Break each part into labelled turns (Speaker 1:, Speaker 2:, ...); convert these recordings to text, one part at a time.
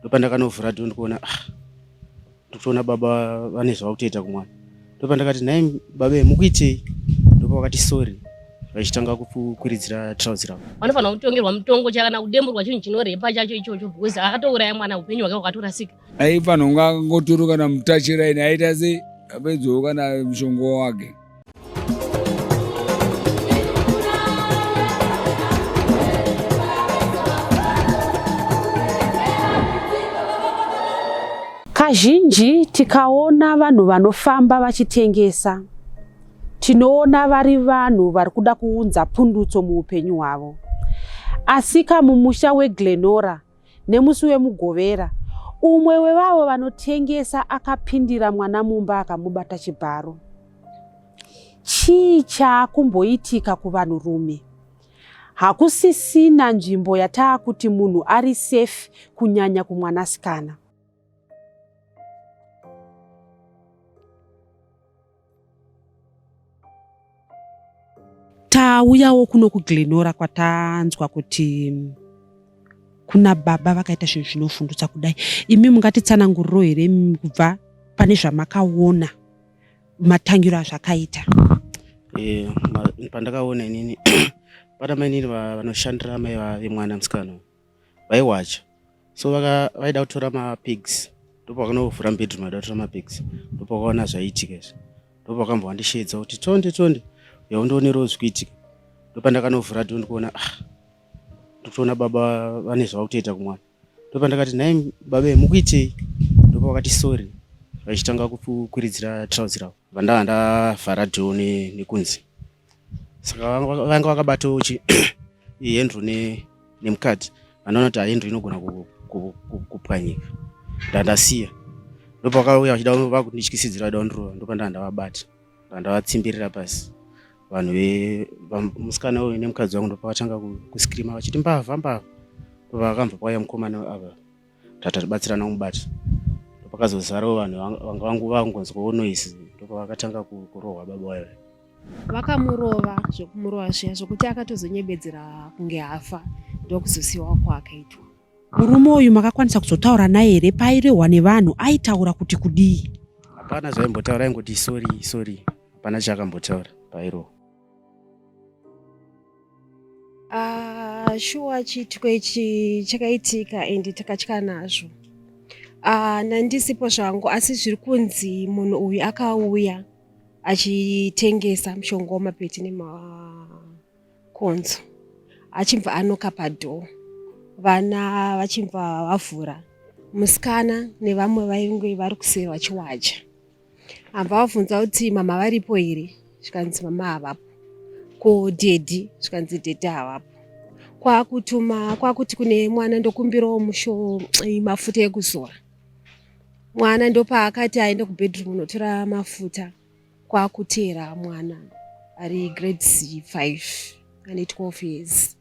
Speaker 1: Ndopandakanovhura dho ndikuona ndotoona baba vane zvavakutoita kumwana. Ndopandakati nhai baba mukuitei? Ndopa vakati sorry, vachitanga kukwiridzira trouzi ravo.
Speaker 2: Vanofanira kutongerwa mutongo kana kudemburwa chinhu chinorepa chacho ichocho because akatouraya mwana upenyu hwake hwakatorasika.
Speaker 3: Aifanira kunge angotoro kana mutachiraini aita sei apedzowo kana mushonga wake.
Speaker 4: Kazhinji tikaona vanhu vanofamba vachitengesa, tinoona vari vanhu vari kuda kuunza pundutso muupenyu hwavo. Asika mumusha weGlenorah nemusi wemugovera, umwe wevavo vanotengesa akapindira mwana mumba akamubata chibharo. Chii chaakumboitika kuvanhurume? Hakusisina nzvimbo yataakuti munhu ari safe kunyanya kumwanasikana. Tauyawo kuno kuGlenorah kwatanzwa kuti kuna baba vakaita zvinhu zvinofundutsa kudai. Imi mungatitsananguriro here kubva pane zvamakaona matangiro azvakaita?
Speaker 1: Pandakaona inini pana mainini vanoshandira mai vemwana musikana vaiwacha, so vaida kutora mapigs. Ndopakanovhura bedroom vaida kutora mapigs, ndopakaona zvaiitika izvi. Ndopakambovandishedza kuti tonde yaundoonero zvikuitika. Ndopandakanovhura dho ndikuona ndotoona baba vane zvavakutoita kumwana. Ndopandakati nhai baba mukuitei? Ndopa vakati sorry, vachitanga kukwiridzira trouzi ravo. Vandanga ndavhara dho nekunzi, saka vanga vakabatawo hendro nemukati. Vanoona kuti hendro inogona kupwanyika, ndandasiya. Ndopakauya vachida vakundityisidzira vaida kundirova. Ndopandanga ndavabata ndandavatsimbirira pasi. Vanhu musikana uyu nemukadzi wangu ndopakatanga kuskirima vachiti mbavha. Ndopakambva pauya mukomana ava tatatibatsirana kumubata. Ndopakazozarawo vanhu vangonzwawo noise. Ndopavakatanga kurohwa baba wayo.
Speaker 5: Vakamurova zvokumurova zviya zvokuti akatozonyebedzera kunge hafa, ndokuzosiyiwa kwaakaitwa.
Speaker 4: Murume uyu makakwanisa kuzotaura naye here? Pairehwa nevanhu aitaura kuti kudii?
Speaker 1: Hapana zvaimbotaura, aingoti sorry. Hapana chaakambotaura pairohwa.
Speaker 5: Shuwa chitiko ichi chakaitika endi takatya nazvo. Nandisipo zvangu, asi zviri kunzi munhu uyu akauya achitengesa mushonga wemapeti nemakonzo, achibva anoka padhoo, vana vachibva vavhura. Musikana nevamwe vainge vari kuseri vachiwacha. Ambva vabvunza kuti mama varipo here? Zvikanzi mama havapo. Ko dhedhi? Zvikanzi dhedhi havapo. Kwakuti kune mwana ndokumbirawo mafuta ekuzora. Mwana ndopaakati aende kubedroom unotora mafuta. Kwakutera mwana ari grade 5 ane 12 years.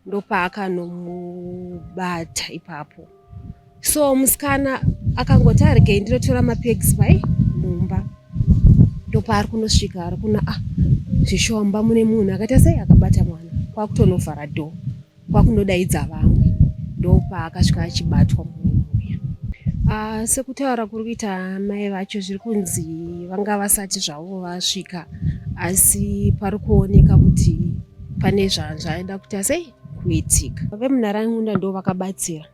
Speaker 5: Ndopakanomubata ipapo. So musikana akangoti arege ndinotora mapegs pai mumba. Ndopaari kunosvika ari kuna zvishomba mune munhu akaita sei akabata mwana. Kwakutonovhara dhoo, kwakunodaidza vamwe. Ndopaakasvika achibatwa munhu uya. Sekutaura kuri kuita mai vacho zviri kunzi vanga vasati zvavo vasvika, asi pari kuoneka kuti pane zvaenda kuita sei kuitika. Vemunharaunda ndo vakabatsira.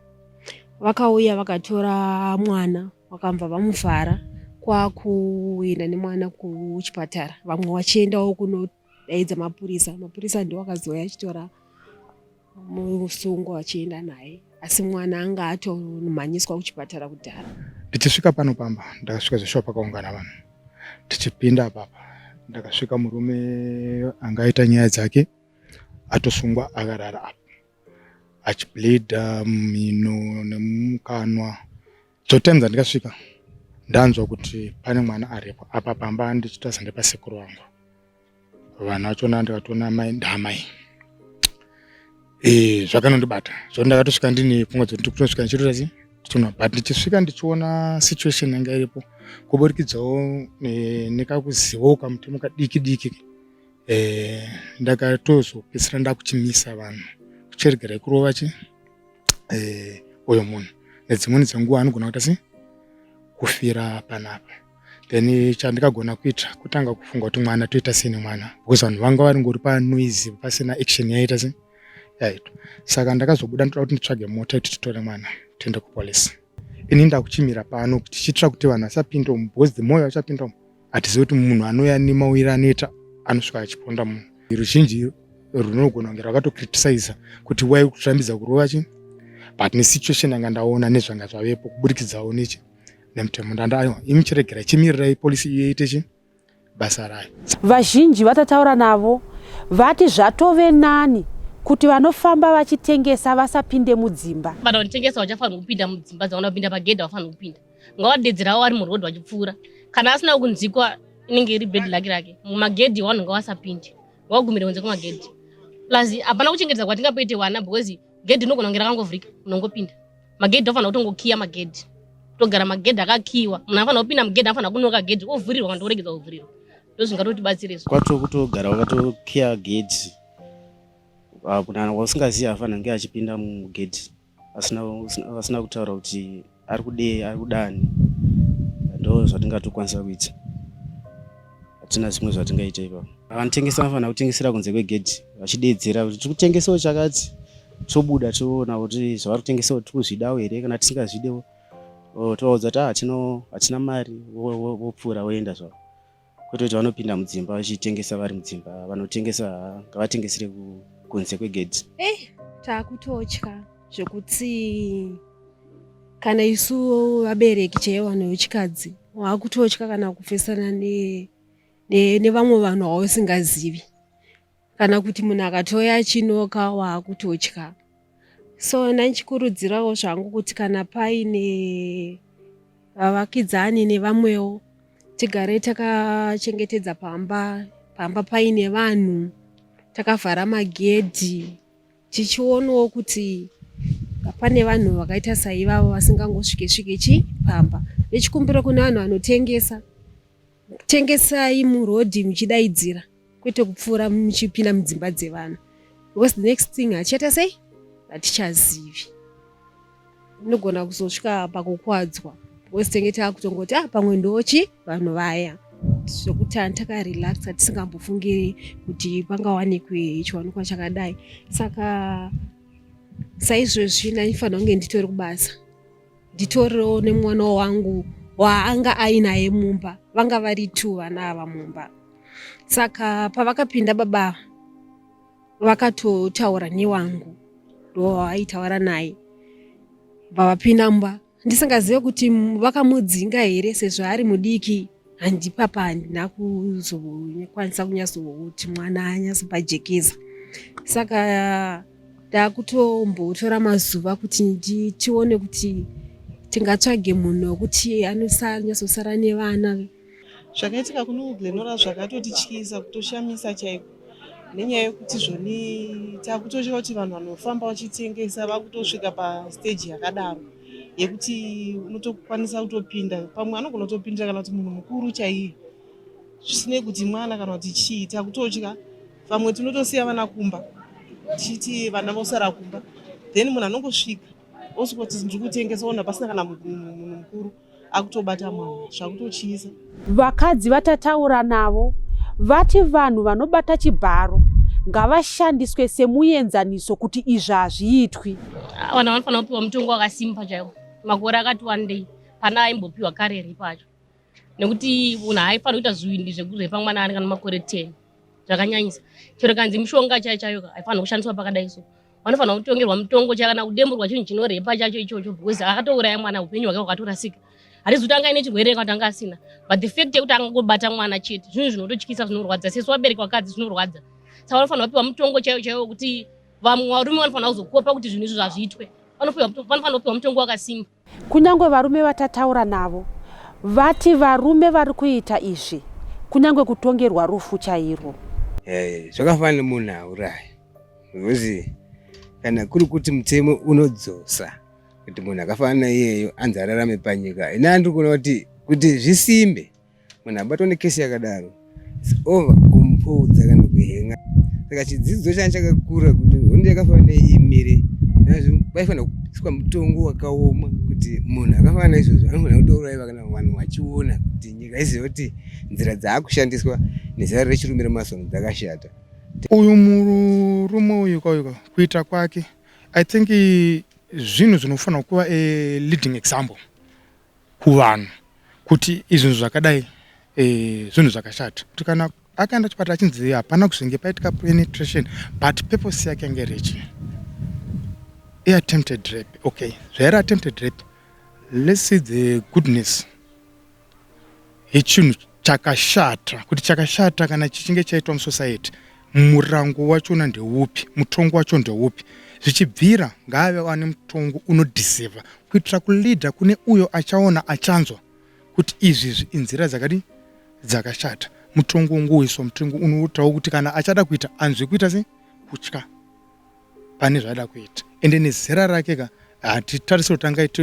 Speaker 5: Vakauya vakatora mwana vakambva vamuvhara, kwakuenda nemwana kuchipatara. Vamwe vachiendawo kunodaidza mapurisa. Mapurisa ndio vakazoya achitora musungo vachienda naye, asi mwana anga atomhanyiswa kuchipatara kudhara.
Speaker 6: Tichisvika pano pamba ndakasvika zveshuwa pakaungana vanhu. Tichipinda apapa ndakasvika murume anga aita nyaya dzake atosungwa akarara apa achibleedha mumhino nemukanwa. Dzotemza ndikasvika ndanzwa kuti pane mwana aripo apa pamba ndichitaza ndepasekuru wangu. Vanhu vachona ndikatoona mai ndamai. Zvakanondibata. Zvondakatosvika ndine pfungwa dzekuti kutosvika ndichitotazi tuna, but ndichisvika ndichiona situation yanga iripo kuburikidzawo nekakuzivawo kamutemo kadiki ndakatozopedzisira ndakuchimisa vanhu kucherigera kurova uyo munhu nedzimweni dzenguva anogona kuita sei kufira panapa. Then chandikagona kuita kutanga kufunga kuti mwana toita sei nemwana because vanhu vanga vari ngori panoise pasina action yaita sei yaitwa. Saka ndakazobuda ndoda kuti nditsvage mota kuti titore mwana tiende kupolisi. Ini ndakuchimira pano kuti tichitira kuti vanhu vasapinda umu because the more vachapinda umu hatizivi kuti munhu anouya nemawiri anoita anosvika achiponda munhu. Ruzhinji runogona kunge rwakatokriticize kuti wai kutirambidza kurova chi but nesituation yanga ndaona nezvanga zvavepo kuburikidzawo nechi nemutemo ndandaiwa imuchiregera chimirirai polisi iyoite chi basa rayo.
Speaker 4: Vazhinji vatataura navo vati zvatove nani kuti vanofamba vachitengesa vasapinde mudzimba.
Speaker 2: Vanhu vanotengesa vachafanira kupinda mudzimba dzavanenge kupinda pagedhi avafanira kupinda. Ngavadedzerawo vari murodhi vachipfuura. Kana asina kunzikwa inenge iri bhedhi rake mumagedhi vanhu ngavasapinde. Ngavagumire kunze kwemagedhi. Plus hapana kuchengetedza kwatingapoite vana because gedhi rinogona kunge rakangovhurika unongopinda. Magedhi anofanira kutongokiya magedhi. Togara magedhi akakiyiwa. Munhu anofanira kupinda mugedhi anofanira kunoka gedhi ovhurirwa kana oregedza kuvhurirwa. Ndozvingatotibatsira izvo.
Speaker 1: Kwacho kutogara wakatokiya gedhi. Kuna wasingazivi afanira kunge achipinda mugedhi asina kutaura kuti ari kudani. Ndo zvatingatokwanisa kuita. Hatina zvimwe zvatingaita ipapo. Vanotengesa vanofanira kutengesera kunze kwegedhi vachidedzera kuti tiri kutengesawo chakati tobuda toona kuti zvavari kutengesawo tiri kuzvidawo here kana tisingazvidewo tovaudza kuti hatina mari wopfuura woenda zvavo. Kwete kuti vanopinda mudzimba vachitengesa vari mudzimba. Vanotengesa ngavatengesere kunze kwegedhi.
Speaker 5: Taakutotya zvekuti kana isu vabereki chaivo vanhu vechikadzi waakutotya kana kupesana nevamwe vanhu vausingazivi kana kuti munhu akatoya achinoka waakutotya. So ndichikurudzirawo zvangu kuti kana paine vavakidzani nevamwewo tigare takachengetedza pamba paine vanhu takavhara magedhi tichionawo kuti pane vanhu vakaita saivavo vasingangosvike pamba. Nechikumbiro kune vanhu vanotengesa tengesai murodhi muchidaidzira kwete kupfuura muchipinda mudzimba dzevanhu because the next thing hachiita sei hatichazivi. Inogona kuzosvika pakukwadzwa because tenge taakutongoti pamwe ndochi vanhu vaya zvokuti takarelaxa tisingambofungiri kuti pangawanikwe chiwanikwa chakadai. Saka saizvozvi ndinofanira kunge nditori kubasa nditoriwo nemwana wangu waanga ainaye mumba. Vanga vari 2 vana ava mumba. Saka pavakapinda baba vakatotaura newangu ndo aitaura naye vavapinda mumba ndisingazive kuti vakamudzinga here sezvo ari mudiki. Handipapa handina kuzokwanisa kunyazoti mwana anyazopajekesa. Saka ndakutombotora mazuva kuti tione kuti tingatsvage munhu wekuti anonyazosara nevana.
Speaker 7: Zvakaitika kuno Glenorah zvakatotityisa kutoshamisa chaiko nenyaya yekuti zvoni takutosvika kuti vanhu vanofamba vachitengesa vakutosvika pastage yakadaro yekuti unotokwanisa kutopinda. Pamwe anogona kutopindira kana kuti munhu mukuru chaiye zvisinei kuti mwana kana kuti chii. Takutotya pamwe tinotosiya vana kumba tichiti vana vosara kumba then munhu anongosvika osvika kuti ndiri kutengesa ona pasina kana munhu mukuru akutobata mwana zvakutotyisa.
Speaker 4: Vakadzi vatataura navo vati vanhu vanobata chibharo ngavashandiswe semuenzaniso kuti izvi hazviitwi.
Speaker 2: Vanhu vanofanira kupiwa mutongo wakasimba chaiwo makore akati wandei pana aimbopiwa kare pacho nekuti munhu haifanira kuita zviwindi zvekurepa mwana ari kana makore 10 zvakanyanyisa. Chero kanzi mushonga chaiyo haifanira kushandiswa pakadai so. Vanofanira kutongerwa mutongo kana kudemburwa chinhu chinorepa chacho ichocho because akatouraya mwana upenyu hwake hwakatorasika. Hatizivi anga ine chirwere kana anga asina but the fact yekuti angangobata mwana chete zvinhu zvinototyisa zvinorwadza sesu vabereki vakadzi zvinorwadza. Saka vanofanira kupiwa mutongo chaiyo kuti vamwe varume vanofanira kuzokopa kuti zvinhu izvi zvazviitwe. Vanofanira kupiwa mutongo wakasimba.
Speaker 4: Kunyange varume vatataura navo vati varume vari kuita izvi kunyange kutongerwa rufu chairwo.
Speaker 8: Zvakafanira munhu auraye because kana kuri kuti mutemo unodzosa kuti munhu akafanana iyeyo anzi ararame panyika. Ina ndiri kuona kuti zvisimbe munhu abatwa nekesi yakadaro over kumpodza kana kuhenga. Saka chidzidzo changu chakakura kuti honde yakafanira imire Paifanira kuiswa mutongo wakaoma kuti munhu akafanana izvozvo anofanira kutouraiwa kana vanhu vachiona kuti nyika izive kuti nzira dzaakushandiswa nezera rechirume remasono dzakashata.
Speaker 6: Uyu murume uyu kuita kwake, I think zvinhu zvinofanira kuva a leading example kuvanhu kuti izvinhu zvakadai zvinhu zvakashata. Kuti kana akaenda chipatara achinzi hapana kuzvinge paitika penetration but purpose yake yange rechi attempted rape. Okay, zvairi attempted rape, let's see the goodness yechinhu chakashata, kuti chakashata kana chichinge chaitwa musociety murango wachona ndeupi, mutongo wacho ndeupi. Zvichibvira ngaave wane mutongo unodeceiva kuitira kulidha kune uyo achaona achanzwa kuti izvi inzira dzakashata. Mutongo ungoiswa, mutongo unotaura kuti kana achada kuita anzwe kuita sei kutya pane zvaada kuita. Ende nezera rake hatitarisiri kuti angaite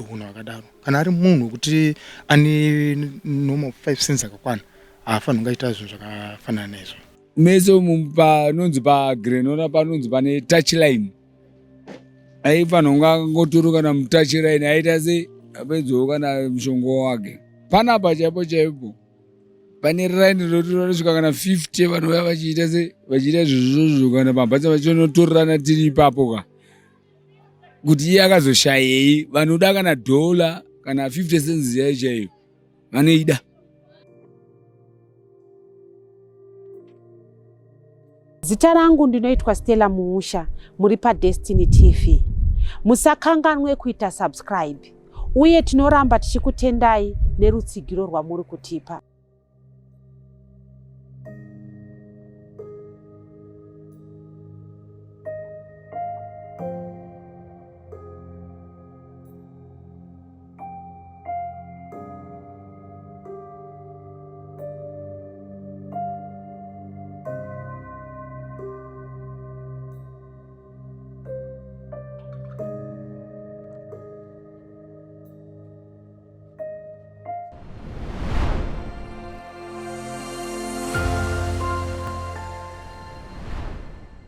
Speaker 6: hunhu hwakadaro. Kana ari munhu kuti ane normal 5 sense akakwana haafaniri kungaita zvinhu zvakafanana naizvo.
Speaker 3: Meso panonzi paGlenorah panonzi pane touchline. Aifanira kunge akangotoroka kana mutouchline aita sei apedzowo kana mushonga wake. Panapa chaipo pane raini ronosvika kana 50 vanhu vaya vachiita sei vachiita izvozvo kana pambatsa vachinotorerana tiri ipapo kuti iye akazoshayei. Vanoda kana $, kana 50 cents yayo chaiyo vanoida.
Speaker 4: Zita rangu ndinoitwa Stella Muusha, muri paDestiny TV. Musakanganwe kuita subscribe. Uye tinoramba tichikutendai nerutsigiro rwamuri kutipa.